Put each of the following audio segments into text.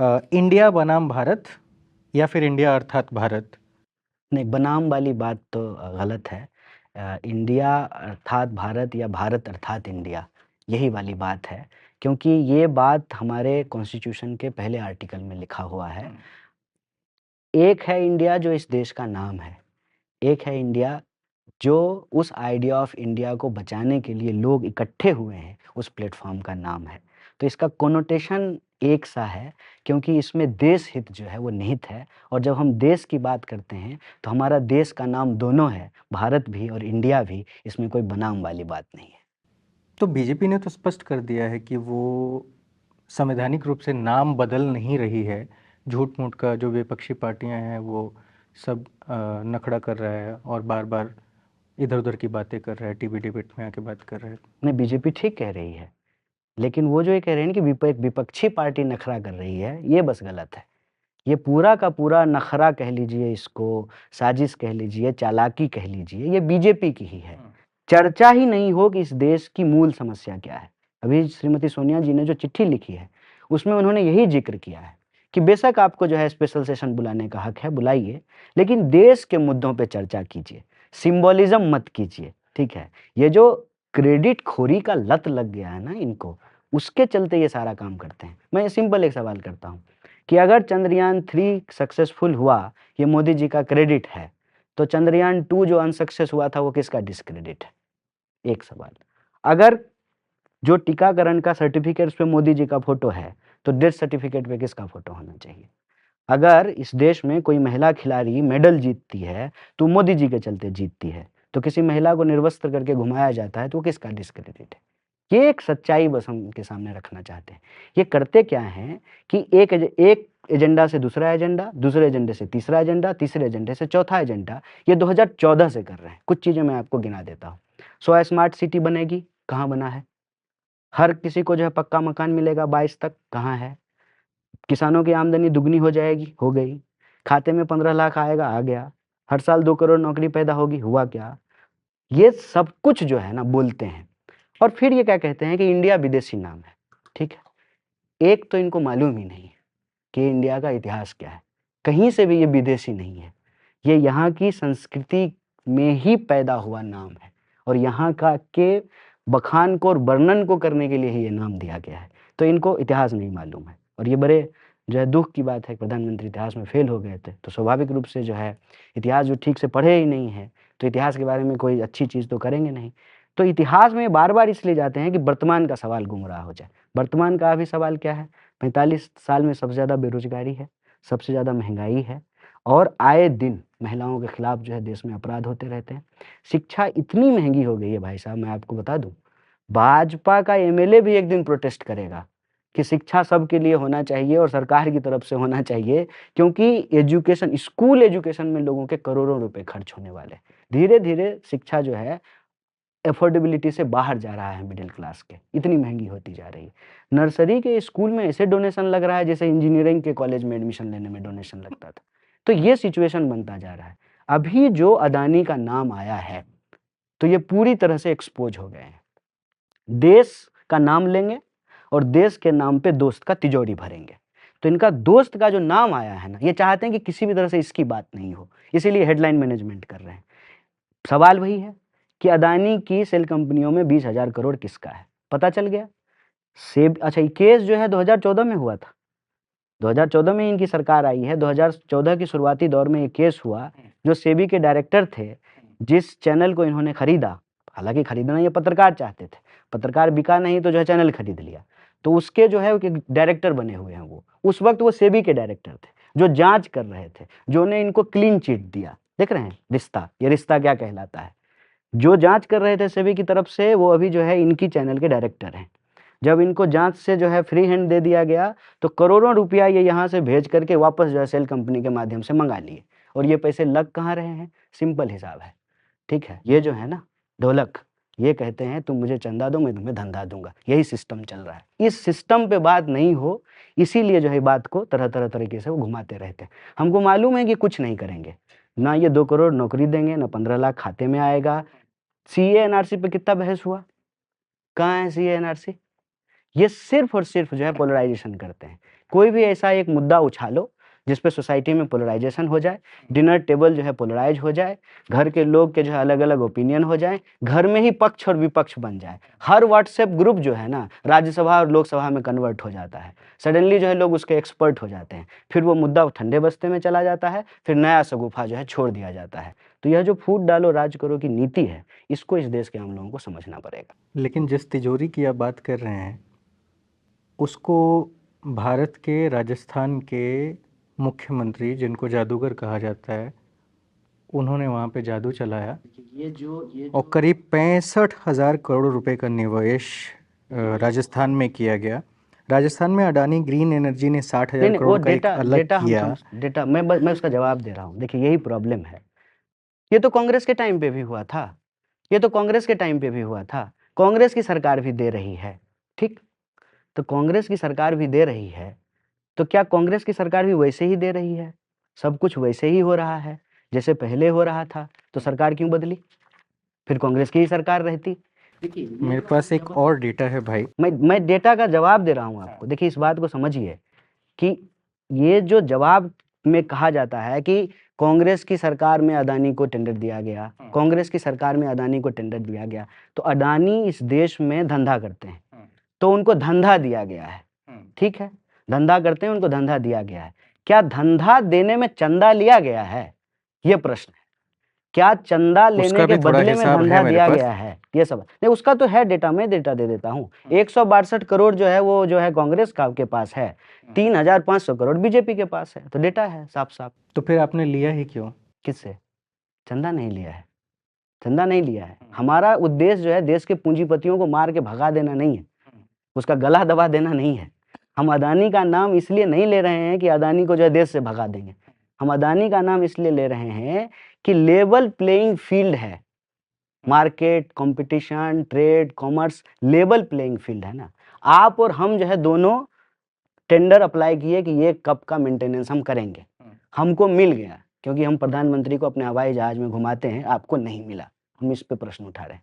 India बनाम भारत या फिर इंडिया अर्थात भारत? नहीं, बनाम वाली बात तो गलत है। इंडिया अर्थात भारत या भारत अर्थात इंडिया, यही वाली बात है। क्योंकि ये बात हमारे कॉन्स्टिट्यूशन के पहले आर्टिकल में लिखा हुआ है। एक है इंडिया जो इस देश का नाम है, एक है इंडिया जो उस आइडिया ऑफ इंडिया को बचाने के लिए लोग इकट्ठे हुए हैं, उस प्लेटफ़ॉर्म का नाम है। तो इसका कोनोटेशन एक सा है, क्योंकि इसमें देश हित जो है वो निहित है। और जब हम देश की बात करते हैं, तो हमारा देश का नाम दोनों है, भारत भी और इंडिया भी, इसमें कोई बनाम वाली बात नहीं है। तो बीजेपी ने तो स्पष्ट कर दिया है कि वो संवैधानिक रूप से नाम बदल नहीं रही है। झूठ-मूठ का जो विपक्षी पार्टियां हैं वो सब नखड़ा कर रहा है और बार-बार इधर-उधर की बातें कर रहा है, टीवी डिबेट में आके बात कर रहा है। नहीं, बीजेपी ठीक कह रही है, लेकिन वो जो ये कह रहे हैं ना कि विपक्षी पार्टी नखरा कर रही है, ये बस गलत है। ये पूरा का पूरा नखरा कह लीजिए इसको, साजिश कह लीजिए, चालाकी कह लीजिए, ये बीजेपी की ही है। चर्चा ही नहीं हो कि इस देश की मूल समस्या क्या है। अभी श्रीमती सोनिया जी ने जो चिट्ठी लिखी है, उसमें उन्होंने यही ज़िक्र किया है कि बेशक आपको जो है स्पेशल सेशन बुलाने का हक है, बुलाइए, लेकिन देश के मुद्दों पे चर्चा कीजिए, सिम्बोलिज़्म मत कीजिए, ठीक है? ये जो क्रेडिट खोरी का लत लग गया है ना इनको, उसके चलते ये सारा काम करते हैं। मैं सिंपल एक सवाल करता हूँ कि अगर चंद्रयान 3 सक्सेसफुल हुआ, ये मोदी जी का क्रेडिट है, तो चंद्रयान 2 जो अनसक्सेस हुआ था, वो किसका डिस्क्रेडिट है? एक सवाल। अगर जो टीकाकरण का सर्टिफिकेट पे मोदी जी का फ़ोटो है, तो डेथ सर्टिफिकेट पे किसका फ़ोटो होना चाहिए? अगर इस देश में कोई महिला खिलाड़ी मेडल जीतती है, तो मोदी जी के चलते जीतती है। तो किसी महिला को निर्वस्त्र करके घुमाया जाता है, तो वो किसका डिस्क्रेडिट है? ये एक सच्चाई बस हम उनके सामने रखना चाहते हैं। ये करते क्या हैं कि एक एजेंडा से दूसरा एजेंडा, दूसरे एजेंडे से तीसरा एजेंडा, तीसरे एजेंडे से चौथा एजेंडा, ये 2014 से कर रहे हैं। कुछ चीज़ें मैं आपको गिना देता हूँ। 100 स्मार्ट सिटी बनेगी, कहाँ बना है? हर किसी को जो है पक्का मकान मिलेगा 22 तक, कहाँ है? किसानों की आमदनी दुगनी हो जाएगी, हो गई। खाते में 15 लाख आएगा, आ गया। हर साल 2 करोड़ नौकरी पैदा होगी, हुआ क्या? ये सब कुछ जो है ना बोलते हैं और फिर ये क्या कहते हैं कि इंडिया विदेशी नाम है, ठीक है? एक तो इनको मालूम ही नहीं है कि इंडिया का इतिहास क्या है। कहीं से भी ये विदेशी नहीं है। ये यहाँ की संस्कृति में ही पैदा हुआ नाम है और यहाँ का के बखान को और वर्णन को करने के लिए ही ये नाम दिया गया है। तो इनको इतिहास नहीं मालूम है और ये बड़े जो है दुःख की बात है कि प्रधानमंत्री इतिहास में फ़ेल हो गए थे। तो स्वाभाविक रूप से जो है इतिहास जो ठीक से पढ़े ही नहीं हैं, तो इतिहास के बारे में कोई अच्छी चीज़ तो करेंगे नहीं। तो इतिहास में बार-बार इसलिए जाते हैं कि वर्तमान का सवाल गुमराह हो जाए। वर्तमान का अभी सवाल क्या है? 45 साल में सबसे ज़्यादा बेरोज़गारी है, सबसे ज़्यादा महँगाई है और आए दिन महिलाओं के खिलाफ जो है देश में अपराध होते रहते हैं। शिक्षा इतनी महँगी हो गई है भाई साहब, मैं आपको बता दूँ, भाजपा का एमएलए भी एक दिन प्रोटेस्ट करेगा कि शिक्षा सबके लिए होना चाहिए और सरकार की तरफ से होना चाहिए, क्योंकि एजुकेशन स्कूल एजुकेशन में लोगों के करोड़ों रुपए खर्च होने वाले हैं। धीरे-धीरे शिक्षा जो है अफोर्डेबिलिटी से बाहर जा रहा है मिडिल क्लास के, इतनी महँगी होती जा रही है। नर्सरी के स्कूल में ऐसे डोनेशन लग रहा है जैसे इंजीनियरिंग के कॉलेज में एडमिशन लेने में डोनेशन लगता था। तो ये सिचुएशन बनता जा रहा है। अभी जो अदानी का नाम आया है, तो ये पूरी तरह से एक्सपोज़ हो गए हैं। देश का नाम लेंगे और देश के नाम पे दोस्त का तिजोरी भरेंगे। तो इनका दोस्त का जो नाम आया है ना, ये चाहते हैं कि किसी भी तरह से इसकी बात नहीं हो, इसीलिए हेडलाइन मैनेजमेंट कर रहे हैं। सवाल वही है कि अदानी की सेल कंपनियों में 20,000 करोड़ किसका है? पता चल गया। अच्छा, ये केस जो है 2014 में हुआ था। 2014 में इनकी सरकार आई है, 2014 की शुरुआती दौर में ये केस हुआ, जो सेबी के डायरेक्टर थे, जिस चैनल को इन्होंने खरीदा, हालाँकि खरीदना ये पत्रकार चाहते थे, पत्रकार बिका नहीं तो जो है चैनल खरीद लिया, तो उसके जो है डायरेक्टर बने हुए हैं वो। उस वक़्त वो सेबी के डायरेक्टर थे, जो जाँच कर रहे थे, जो ने इनको क्लीन चिट दिया। देख रहे हैं रिश्ता, ये रिश्ता क्या कहलाता है। जो जाँच कर रहे थे सेबी की तरफ से, वो अभी जो है इनकी चैनल के डायरेक्टर हैं। जब इनको जाँच से जो है फ्री हैंड दे दिया गया, तो करोड़ों रुपया ये यहाँ से भेज करके वापस जो है सेल कंपनी के माध्यम से मँगा लिए और ये पैसे लग कहाँ रहे हैं? सिंपल हिसाब है, ठीक है? ये जो है ना ढोलक, ये कहते हैं तुम मुझे चंदा दो, मैं तुम्हें धंधा दूँगा, यही सिस्टम चल रहा है। इस सिस्टम पे बात नहीं हो, इसीलिए जो है बात को तरह-तरह तरीके से वो घुमाते रहते हैं। हमको मालूम है कि कुछ नहीं करेंगे, ना ये 2 करोड़ नौकरी देंगे, ना 15 लाख खाते में आएगा। सीए एनआरसी पे कितना बहस हुआ? कहाँ है सीए एनआरसी? ये सिर्फ और सिर्फ जो है पोलराइजेशन करते हैं। कोई भी ऐसा एक मुद्दा उछालो जिस पे सोसाइटी में पोलराइजेशन हो जाए, डिनर टेबल जो है पोलराइज हो जाए, घर के लोग के जो है अलग अलग ओपिनियन हो जाए, घर में ही पक्ष और विपक्ष बन जाए। हर व्हाट्सएप ग्रुप जो है ना राज्यसभा और लोकसभा में कन्वर्ट हो जाता है। सडनली जो है लोग उसके एक्सपर्ट हो जाते हैं, फिर वो मुद्दा ठंडे बस्ते में चला जाता है, फिर नया शगुफा जो है छोड़ दिया जाता है। तो यह जो फूट डालो राज करो की नीति है, इसको इस देश के आम लोगों को समझना पड़ेगा। लेकिन जिस तिजोरी की आप बात कर रहे हैं उसको भारत के राजस्थान के मुख्यमंत्री, जिनको जादूगर कहा जाता है, उन्होंने वहाँ पे जादू चलाया और करीब 65,000 करोड़ रुपए का निवेश राजस्थान में किया गया। राजस्थान में अडानी ग्रीन एनर्जी ने 60,000 वो करोड़ का एक अलग किया। डेटा मैं उसका जवाब दे रहा हूँ। देखिए यही प्रॉब्लम है। ये तो कांग्रेस के टाइम पे भी हुआ था, ये तो कांग्रेस के टाइम पे भी हुआ था। कांग्रेस की सरकार भी दे रही है, ठीक। तो कांग्रेस की सरकार भी दे रही है, तो क्या कांग्रेस की सरकार भी वैसे ही दे रही है? सब कुछ वैसे ही हो रहा है जैसे पहले हो रहा था, तो सरकार क्यों बदली? फिर कांग्रेस की ही सरकार रहती। देखिए मेरे पास एक और डेटा है भाई। मैं डेटा का जवाब दे रहा हूँ आपको। देखिए इस बात को समझिए कि ये जो जवाब में कहा जाता है कि कांग्रेस की सरकार में अडानी को टेंडर दिया गया, कांग्रेस की सरकार में अडानी को टेंडर दिया गया, तो अडानी इस देश में धंधा करते हैं, तो उनको धंधा दिया गया है, ठीक है, धंधा करते हैं, उनको धंधा दिया गया है। क्या धंधा देने में चंदा लिया गया है? ये प्रश्न है। क्या चंदा लेने के बदले में धंधा दिया गया है? ये सब नहीं, उसका तो है डेटा, मैं डेटा दे देता हूँ। 162 करोड़ जो है वो जो है कांग्रेस का के पास है, 3,500 करोड़ बीजेपी के पास है, तो डेटा है साफ साफ। तो फिर आपने लिया ही क्यों? किससे? चंदा नहीं लिया है, चंदा नहीं लिया है। हमारा उद्देश्य जो है देश के पूंजीपतियों को मार के भगा देना नहीं है, उसका गला दबा देना नहीं है। हम अडानी का नाम इसलिए नहीं ले रहे हैं कि अडानी को जो है देश से भगा देंगे। हम अडानी का नाम इसलिए ले रहे हैं कि लेवल प्लेइंग फील्ड है, market, competition, trade, commerce, level playing field है ना। आप और हम जो है दोनों टेंडर अप्लाई किए कि ये कप का मेंटेनेंस हम करेंगे, हमको मिल गया क्योंकि हम प्रधानमंत्री को अपने हवाई जहाज में घुमाते हैं, आपको नहीं मिला। हम इस पे प्रश्न उठा रहे हैं।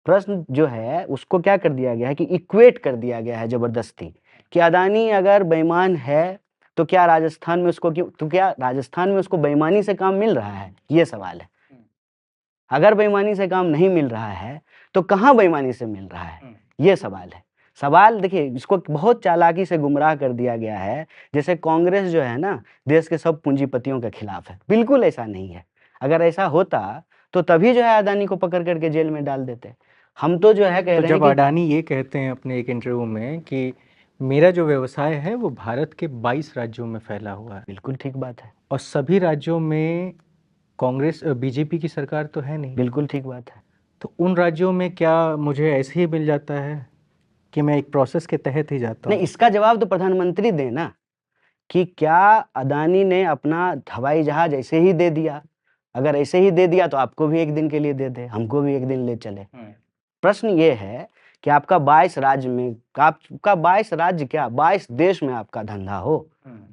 प्रश्न जो है उसको क्या कर दिया गया है कि इक्वेट कर दिया गया है जबरदस्ती कि अडानी अगर बेईमान है तो क्या राजस्थान में उसको क्यों, तो क्या राजस्थान में उसको बेईमानी से काम मिल रहा है? ये सवाल है। अगर बेईमानी से काम नहीं मिल रहा है तो कहाँ बेईमानी से मिल रहा है? ये सवाल है। सवाल देखिए, इसको बहुत चालाकी से गुमराह कर दिया गया है, जैसे कांग्रेस जो है ना देश के सब पूंजीपतियों के खिलाफ है। बिल्कुल ऐसा नहीं है। अगर ऐसा होता तो तभी जो है अडानी को पकड़ करके जेल में डाल देते। हम तो जो है कह रहे हैं जब अडानी ये कहते हैं अपने एक इंटरव्यू में कि मेरा जो व्यवसाय है वो भारत के 22 राज्यों में फैला हुआ है। बिल्कुल ठीक बात है। और सभी राज्यों में कांग्रेस बीजेपी की सरकार तो है नहीं। बिल्कुल ठीक बात है। तो उन राज्यों में क्या मुझे ऐसे ही मिल जाता है कि मैं एक प्रोसेस के तहत ही जाता हूँ? नहीं, इसका जवाब तो प्रधानमंत्री दें ना कि क्या अडानी ने अपना हवाई जहाज ऐसे ही दे दिया? अगर ऐसे ही दे दिया तो आपको भी एक दिन के लिए दे दे, हमको भी एक दिन ले चले। प्रश्न ये है कि आपका 22 राज्य में, आपका 22 राज्य क्या 22 देश में आपका धंधा हो,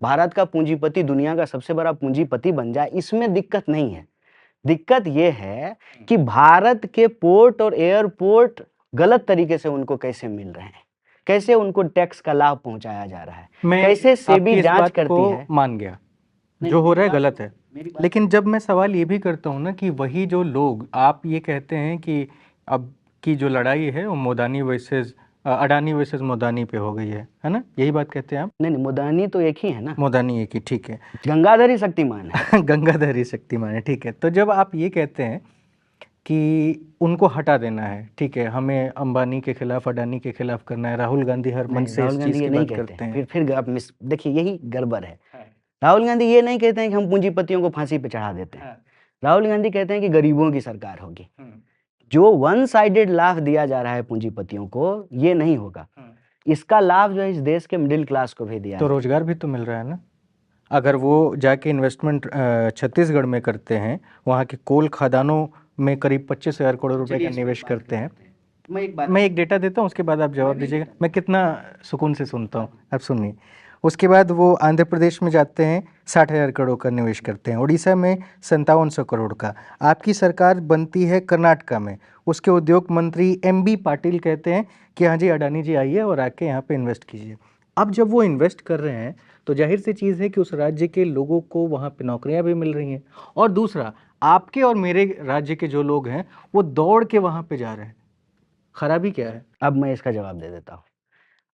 भारत का पूंजीपति दुनिया का सबसे बड़ा पूंजीपति बन जाए, इसमें दिक्कत नहीं है। दिक्कत ये है कि भारत के पोर्ट और एयरपोर्ट गलत तरीके से उनको कैसे मिल रहे हैं, कैसे उनको टैक्स का लाभ पहुंचाया जा रहा है, कैसे सेबी जांच करती है। मान गया जो हो रहा है गलत है, लेकिन जब मैं सवाल ये भी करता हूँ ना कि वही जो लोग, आप ये कहते हैं कि अब की जो लड़ाई है वो मोदानी वर्सेस अडानी वर्सेस मोदानी पे हो गई है ना, यही बात कहते हैं आप? नहीं, मोदानी तो एक ही है ना। मोदानी एक ही, ठीक है। गंगाधर ही शक्तिमान है। गंगाधर ही शक्तिमान है, ठीक है। तो जब आप ये कहते हैं कि उनको हटा देना है, ठीक है, हमें अंबानी के खिलाफ, अडानी के खिलाफ करना है, राहुल गांधी हर मंच से इस चीज की बात करते हैं। फिर आप देखिए यही गड़बड़ है। राहुल गांधी ये नहीं कहते हैं कि हम पूंजीपतियों को फांसी पे चढ़ा देते हैं। राहुल गांधी कहते हैं कि गरीबों की सरकार होगी। जो वन साइडेड लाभ दिया जा रहा है पूंजीपतियों को, ये नहीं होगा। इसका लाभ जो है इस देश के मिडिल क्लास को भी दिया तो रोजगार भी तो मिल रहा है ना। अगर वो जाके इन्वेस्टमेंट छत्तीसगढ़ में करते हैं, वहाँ के कोल खदानों में करीब 25,000 करोड़ रुपए का निवेश करते हैं। मैं एक डेटा देता हूँ, उसके बाद आप जवाब दीजिएगा। मैं कितना सुकून से सुनता हूँ, आप सुनिए। उसके बाद वो आंध्र प्रदेश में जाते हैं, 60,000 करोड़ का निवेश करते हैं, उड़ीसा में 5700 करोड़ का। आपकी सरकार बनती है कर्नाटका में, उसके उद्योग मंत्री MB पाटिल कहते हैं कि हाँ जी अडानी जी आइए और आके यहाँ पे इन्वेस्ट कीजिए। अब जब वो इन्वेस्ट कर रहे हैं तो जाहिर सी चीज़ है कि उस राज्य के लोगों को वहाँ पे नौकरियाँ भी मिल रही हैं, और दूसरा आपके और मेरे राज्य के जो लोग हैं वो दौड़ के वहाँ पे जा रहे हैं। खराबी क्या है? अब मैं इसका जवाब दे देता हूँ।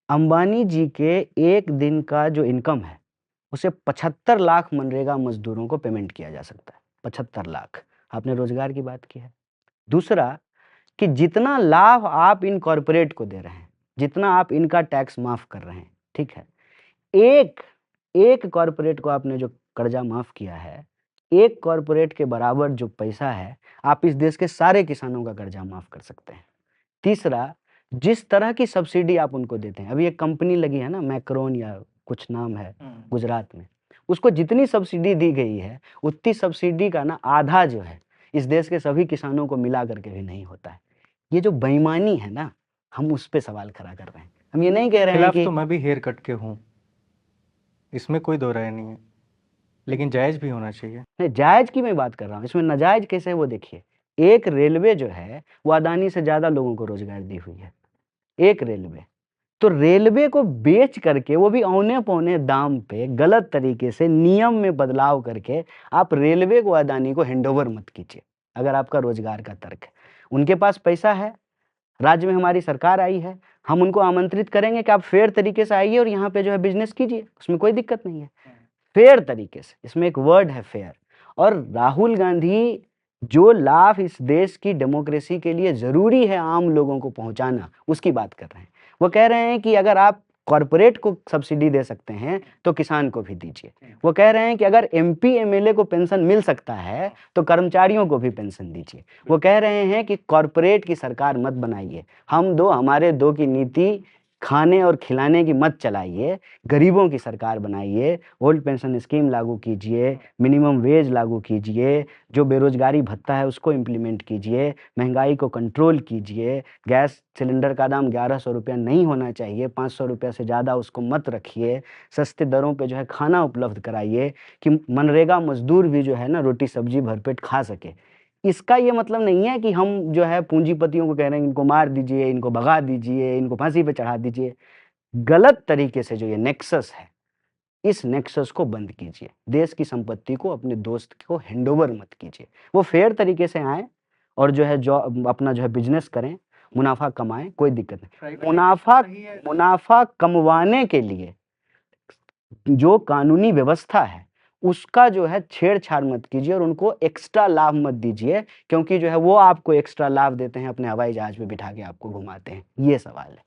अंबानी जी के एक दिन का जो इनकम है, उसे 75 लाख मनरेगा मजदूरों को पेमेंट किया जा सकता है। 75 लाख। आपने रोजगार की बात की है। दूसरा, कि जितना लाभ आप इन कॉरपोरेट को दे रहे हैं, जितना आप इनका टैक्स माफ कर रहे हैं, ठीक है, एक एक कॉरपोरेट को आपने जो कर्जा माफ किया है, एक कॉरपोरेट के बराबर जो पैसा है, आप इस देश के सारे किसानों का कर्जा माफ कर सकते हैं। तीसरा, जिस तरह की सब्सिडी आप उनको देते हैं, अभी एक कंपनी लगी है ना, मैक्रोन या कुछ नाम है गुजरात में, उसको जितनी सब्सिडी दी गई है, उतनी सब्सिडी का ना आधा जो है इस देश के सभी किसानों को मिला करके भी नहीं होता है। ये जो बेईमानी है ना, हम उस पे सवाल खड़ा कर रहे हैं। हम ये नहीं कह रहे हैं खिलाफ कि तो मैं भी हेयर कट के हूँ, इसमें कोई दो राय नहीं है, लेकिन जायज़ भी होना चाहिए। नहीं, जायज की मैं बात कर रहा हूँ, इसमें नाजायज कैसे है वो देखिए। एक रेलवे जो है वो अदानी से ज्यादा लोगों को रोजगार दी हुई है, एक रेलवे। तो रेलवे को बेच करके, वो भी औने पौने दाम पे, गलत तरीके से नियम में बदलाव करके, आप रेलवे को अदानी को हैंडओवर मत कीजिए। अगर आपका रोजगार का तर्क है, उनके पास पैसा है, राज्य में हमारी सरकार आई है, हम उनको आमंत्रित करेंगे कि आप फेयर तरीके से आइए और यहाँ पे जो है बिजनेस कीजिए, उसमें कोई दिक्कत नहीं है। फेयर तरीके से, इसमें एक वर्ड है फेयर। और राहुल गांधी जो लाभ इस देश की डेमोक्रेसी के लिए जरूरी है आम लोगों को पहुंचाना, उसकी बात कर रहे हैं। वो कह रहे हैं कि अगर आप कॉरपोरेट को सब्सिडी दे सकते हैं तो किसान को भी दीजिए। वो कह रहे हैं कि अगर MP MLA को पेंशन मिल सकता है तो कर्मचारियों को भी पेंशन दीजिए। वो कह रहे हैं कि कॉरपोरेट की सरकार मत बनाइए, हम दो हमारे दो की नीति खाने और खिलाने की मत चलाइए, गरीबों की सरकार बनाइए, ओल्ड पेंशन स्कीम लागू कीजिए, मिनिमम वेज लागू कीजिए, जो बेरोजगारी भत्ता है उसको इम्प्लीमेंट कीजिए, महंगाई को कंट्रोल कीजिए, गैस सिलेंडर का दाम 1100 रुपया नहीं होना चाहिए, 500 रुपया से ज़्यादा उसको मत रखिए, सस्ते दरों पे जो है खाना उपलब्ध कराइए कि मनरेगा मजदूर भी जो है ना रोटी सब्जी भरपेट खा सके। इसका ये मतलब नहीं है कि हम जो है पूंजीपतियों को कह रहे हैं इनको मार दीजिए, इनको भगा दीजिए, इनको फांसी पे चढ़ा दीजिए। गलत तरीके से जो ये नेक्सस है, इस नेक्सस को बंद कीजिए। देश की संपत्ति को अपने दोस्त को हैंडओवर मत कीजिए। वो फेयर तरीके से आए और जो है जो अपना जो है बिजनेस करें, मुनाफा कमाएं, कोई दिक्कत नहीं। मुनाफा कमवाने के लिए जो कानूनी व्यवस्था है उसका जो है छेड़छाड़ मत कीजिए और उनको एक्स्ट्रा लाभ मत दीजिए, क्योंकि जो है वो आपको एक्स्ट्रा लाभ देते हैं, अपने हवाई जहाज में बिठा के आपको घुमाते हैं। ये सवाल है।